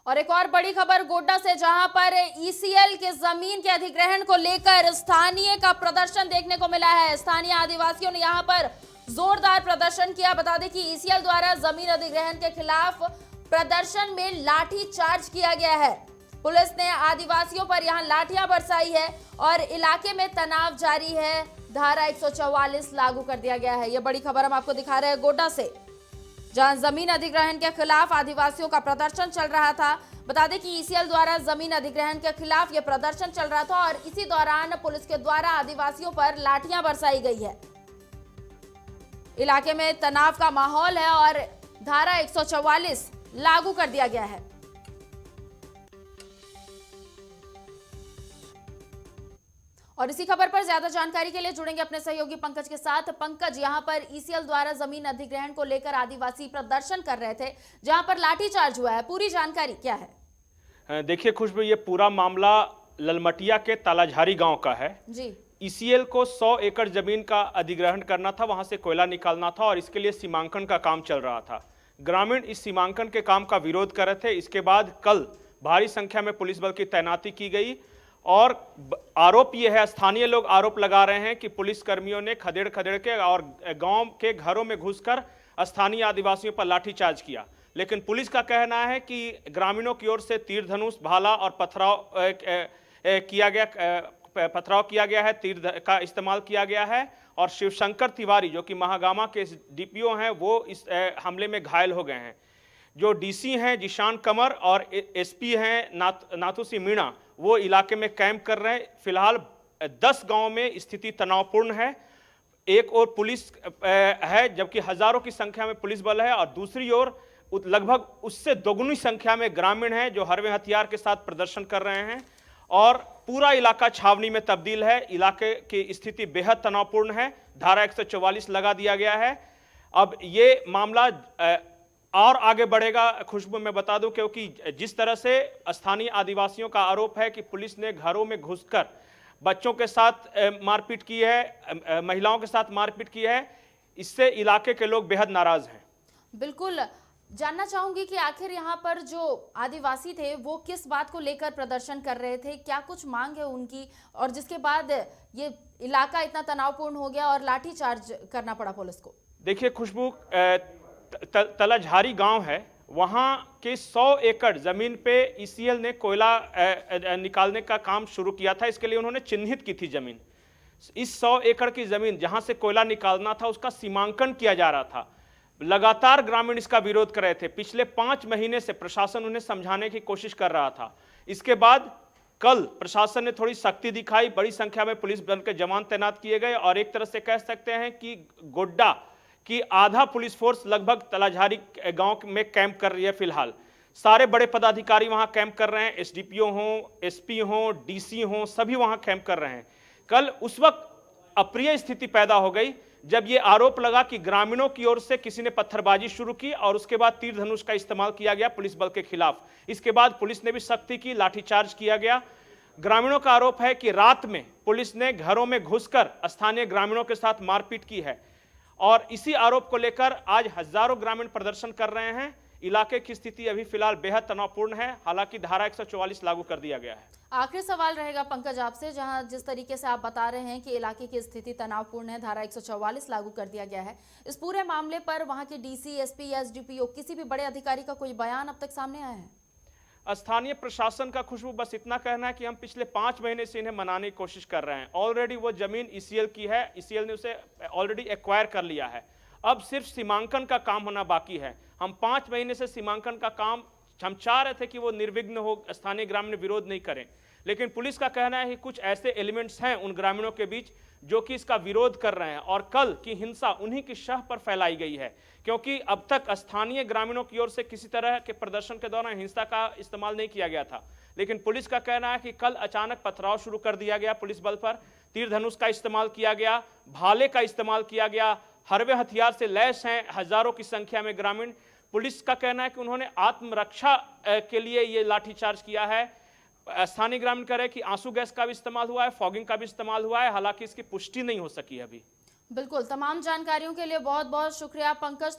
और एक और बड़ी खबर गोड्डा से, जहां पर ईसीएल के जमीन के अधिग्रहण को लेकर स्थानीय का प्रदर्शन देखने को मिला है। स्थानीय आदिवासियों ने यहां पर जोरदार प्रदर्शन किया। बता दें कि ईसीएल द्वारा जमीन अधिग्रहण के खिलाफ प्रदर्शन में लाठी चार्ज किया गया है। पुलिस ने आदिवासियों पर यहां लाठियां बरसाई है और इलाके में तनाव जारी है। धारा 144 लागू कर दिया गया है। यह बड़ी खबर हम आपको दिखा रहे हैं गोड्डा से, जहां जमीन अधिग्रहण के खिलाफ आदिवासियों का प्रदर्शन चल रहा था। बता दें कि ईसीएल द्वारा जमीन अधिग्रहण के खिलाफ यह प्रदर्शन चल रहा था और इसी दौरान पुलिस के द्वारा आदिवासियों पर लाठियां बरसाई गई है। इलाके में तनाव का माहौल है और धारा 144 लागू कर दिया गया है। और इसी खबर पर ज्यादा जानकारी के लिए जुड़ेंगे अपने सहयोगी पंकज के साथ। पंकज, यहां पर ईसीएल द्वारा जमीन अधिग्रहण को लेकर आदिवासी प्रदर्शन कर रहे थे, जहां पर लाठीचार्ज हुआ है, पूरी जानकारी क्या है? देखिए खुशबू, ये पूरा मामला ललमटिया के तालाझारी गांव का है जी। ईसीएल को 100 एकड़ जमीन का अधिग्रहण करना था, वहां से कोयला निकालना था और इसके लिए सीमांकन का काम चल रहा था। ग्रामीण इस सीमांकन के काम का विरोध कर रहे थे। इसके बाद कल भारी संख्या में पुलिस बल की तैनाती की गई और आरोप यह है, स्थानीय लोग आरोप लगा रहे हैं कि पुलिस कर्मियों ने खदेड़ के और गांव के घरों में घुसकर स्थानीय आदिवासियों पर लाठीचार्ज किया। लेकिन पुलिस का कहना है कि ग्रामीणों की ओर से तीर धनुष, भाला और पथराव किया गया है, तीर का इस्तेमाल किया गया है और शिवशंकर तिवारी जो कि महागामा के डीपीओ हैं, वो इस हमले में घायल हो गए हैं। जो डीसी हैं जिशान कमर और एसपी हैं नाथुसी मीणा, वो इलाके में कैंप कर रहे हैं। फिलहाल 10 गांव में स्थिति तनावपूर्ण है। एक ओर पुलिस है, जबकि हजारों की संख्या में पुलिस बल है, और दूसरी ओर लगभग उससे दोगुनी संख्या में ग्रामीण हैं जो हरवे हथियार के साथ प्रदर्शन कर रहे हैं और पूरा इलाका छावनी में तब्दील है। इलाके की स्थिति बेहद तनावपूर्ण है। धारा 144 लगा दिया गया है। अब ये मामला और आगे बढ़ेगा खुशबू, मैं बता दूं, क्योंकि जिस तरह से स्थानीय आदिवासियों का आरोप है कि पुलिस ने घरों में घुसकर बच्चों के साथ मारपीट की है, महिलाओं के साथ मारपीट की है, इससे इलाके के लोग बेहद नाराज हैं। बिल्कुल, जानना चाहूंगी कि आखिर यहाँ पर जो आदिवासी थे वो किस बात को लेकर प्रदर्शन कर रहे थे, क्या कुछ मांग है उनकी, और जिसके बाद ये इलाका इतना तनावपूर्ण हो गया और लाठीचार्ज करना पड़ा पुलिस को? देखिए खुशबू, तलाझारी गांव है, वहां के 100 एकड़ जमीन पे ईसीएल ने कोयला निकालने का काम शुरू किया था। इसके लिए उन्होंने चिन्हित की थी जमीन। इस 100 एकड़ की जमीन जहां से कोयला निकालना था, उसका सीमांकन किया जा रहा था। लगातार ग्रामीण इसका विरोध कर रहे थे। पिछले 5 महीने से प्रशासन उन्हें समझाने की कोशिश कर रहा था। इसके बाद कल प्रशासन ने थोड़ी सख्ती दिखाई, बड़ी संख्या में पुलिस बल के जवान तैनात किए गए और एक तरह से कह सकते हैं कि गोड्डा कि आधा पुलिस फोर्स लगभग तलाझारी गांव में कैंप कर रही है। फिलहाल सारे बड़े पदाधिकारी वहां कैंप कर रहे हैं, एसडीपीओ हों, एसपी हों, डीसी हों, सभी वहां कैंप कर रहे हैं। कल उस वक्त अप्रिय स्थिति पैदा हो गई जब ये आरोप लगा कि ग्रामीणों की ओर से किसी ने पत्थरबाजी शुरू की और उसके बाद तीर धनुष का इस्तेमाल किया गया पुलिस बल के खिलाफ। इसके बाद पुलिस ने भी सख्ती की, लाठीचार्ज किया गया। ग्रामीणों का आरोप है कि रात में पुलिस ने घरों में घुसकर स्थानीय ग्रामीणों के साथ मारपीट की है और इसी आरोप को लेकर आज हजारों ग्रामीण प्रदर्शन कर रहे हैं। इलाके की स्थिति अभी फिलहाल बेहद तनावपूर्ण है, हालांकि धारा 144 लागू कर दिया गया है। आखिरी सवाल रहेगा पंकज आपसे, जहां जिस तरीके से आप बता रहे हैं कि इलाके की स्थिति तनावपूर्ण है, धारा 144 लागू कर दिया गया है, इस पूरे मामले पर वहां के डीसी, एसपी, एसडीपीओ, किसी भी बड़े अधिकारी का कोई बयान अब तक सामने आया है? स्थानीय प्रशासन का खुशबू बस इतना कहना है कि हम पिछले 5 महीने से इन्हें मनाने की कोशिश कर रहे हैं। ऑलरेडी वो जमीन ईसीएल की है, ईसीएल ने उसे ऑलरेडी एक्वायर कर लिया है। अब सिर्फ सीमांकन का काम होना बाकी है। हम 5 महीने से सीमांकन का काम हम चाह रहे थे कि वो निर्विघ्न हो, स्थानीय ग्रामीण विरोध नहीं करें, लेकिन पुलिस का कहना है कि कुछ ऐसे एलिमेंट्स हैं उन ग्रामीणों के बीच जो कि इसका विरोध कर रहे हैं और कल की हिंसा उन्हीं की शह पर फैलाई गई है, क्योंकि अब तक स्थानीय ग्रामीणों की ओर से किसी तरह के प्रदर्शन के दौरान हिंसा का इस्तेमाल नहीं किया गया था। लेकिन पुलिस का कहना है कि कल अचानक पथराव शुरू कर दिया गया पुलिस बल पर, तीर धनुष का इस्तेमाल किया गया, भाले का इस्तेमाल किया गया, हरवे हथियार से लैस हैं हजारों की संख्या में ग्रामीण। पुलिस का कहना है कि उन्होंने आत्मरक्षा के लिए ये लाठीचार्ज किया है। स्थानीय ग्रामीण कह रहे हैं कि आंसू गैस का भी इस्तेमाल हुआ है, फॉगिंग का भी इस्तेमाल हुआ है, हालांकि इसकी पुष्टि नहीं हो सकी अभी। बिल्कुल, तमाम जानकारियों के लिए बहुत बहुत शुक्रिया पंकज।